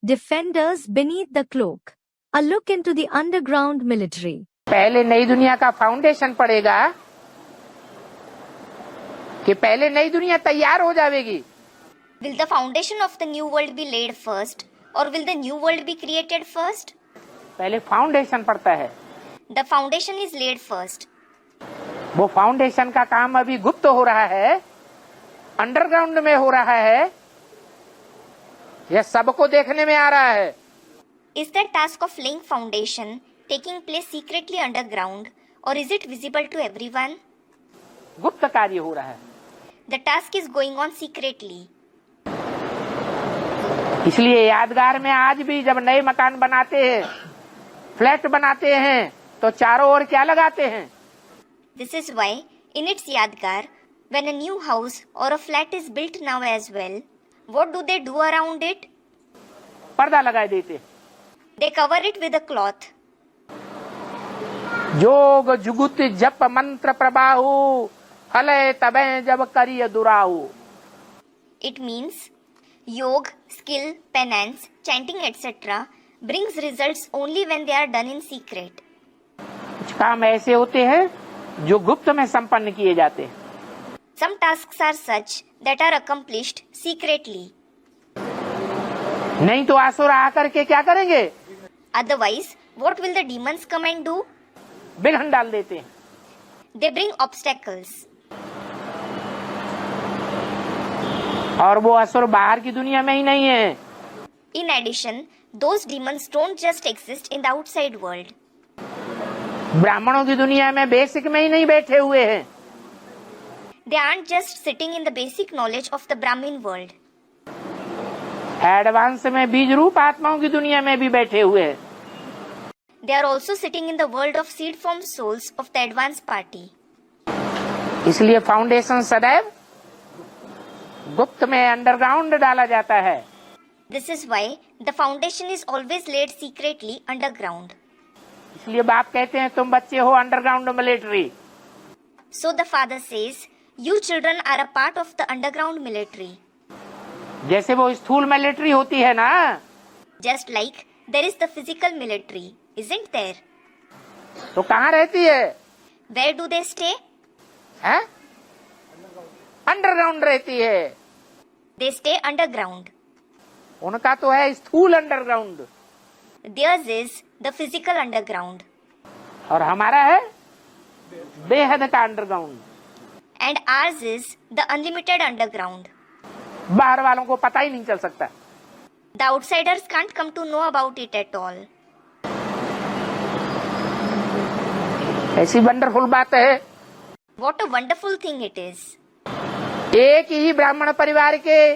Defenders beneath the cloak. A look into the underground military. पहले नई दुनिया का फाउंडेशन पड़ेगा कि पहले नई दुनिया तैयार हो जाएगी? Will the foundation of the new world be laid first, or will the new world be created first? पहले फाउंडेशन पड़ता है। The foundation is laid first. वो फाउंडेशन का काम अभी गुप्त हो रहा है, अंडरग्राउंड में हो रहा है, यह सबको देखने में आ रहा है। Is the task of laying foundation taking place secretly underground, or is it visible to everyone? गुप्त कार्य हो रहा है। The task is going on secretly. इसलिए यादगार में आज भी जब नए मकान बनाते हैं, फ्लैट बनाते हैं, तो चारों ओर क्या लगाते हैं? This is why, in its Yadgar, when a new house or a flat is built now as well, what do they do around it? पर्दा लगा देते। They cover it with a cloth. जोग जुगुत जप मंत्र प्रबाहु हलय तबे जब करिय दुराहु। It means Yog, skill, penance, chanting etc. brings results only when they are done in secret. कुछ काम ऐसे होते हैं जो गुप्त में संपन्न किए जाते हैं। Some tasks are such that are accomplished secretly. नहीं तो आसुर आकर के क्या करेंगे? Otherwise, what will the demons come and do? विघ्न डाल देते हैं। They bring obstacles. और वो असुर बाहर की दुनिया में ही नहीं है। In addition, those demons don't just exist in the outside world. ब्राह्मणों की दुनिया में बेसिक में ही नहीं बैठे हुए हैं। They aren't just sitting in the basic knowledge of the Brahmin world. Advance में बीज रूप आत्माओं की दुनिया में भी बैठे हुए हैं। They are also sitting in the world of seed form souls of the advanced party. इसलिए फाउंडेशन सदैव गुप्त में अंडरग्राउंड डाला जाता है। This is why the foundation is always laid secretly underground. इसलिए बाप कहते हैं तुम बच्चे हो underground military. So the father says, you children are a part of the underground military. जैसे वो स्थूल मिलिट्री होती है ना, Just like there is the physical military, isn't there? तो कहाँ रहती है? Where do they stay? हैं? अंडरग्राउंड रहती है। They stay underground. उनका तो है स्थूल underground Theirs is the physical underground. और हमारा है बेहद का underground. And ours is the unlimited underground. बाहर वालों को पता ही नहीं चल सकता। The outsiders can't come to know about it at all. ऐसी वंडरफुल बात है। What a wonderful thing it is. एक ही ब्राह्मण परिवार के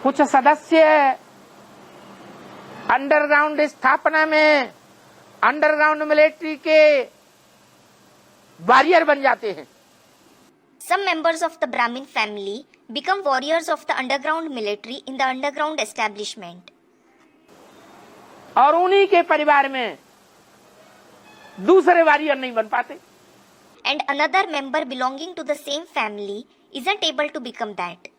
कुछ सदस्य अंडरग्राउंड स्थापना में अंडरग्राउंड मिलिट्री के वॉरियर बन जाते हैं। Some members of the Brahmin family become warriors of the underground military in the underground establishment. और उन्हीं के परिवार में दूसरे वॉरियर नहीं बन पाते। And another member belonging to the same family isn't able to become that.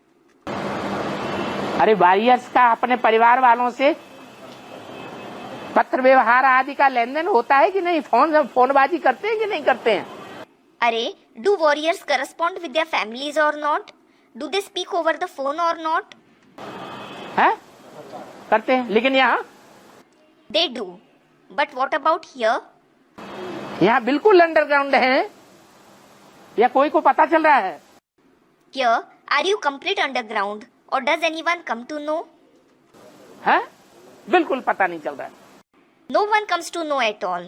अरे वॉरियर्स का अपने परिवार वालों से पत्र व्यवहार आदि का लेन देन होता है कि नहीं? फोनबाजी करते हैं कि नहीं करते हैं? Arey, do warriors correspond with their families or not? Do they speak over the phone or not? हैं? करते हैं, लेकिन यहाँ They do. But what about here? यहाँ बिल्कुल अंडरग्राउंड है। या कोई को पता चल रहा है? Here, are you complete underground or does anyone come to know? हैं? बिल्कुल पता नहीं चल रहा है। No one comes to know at all.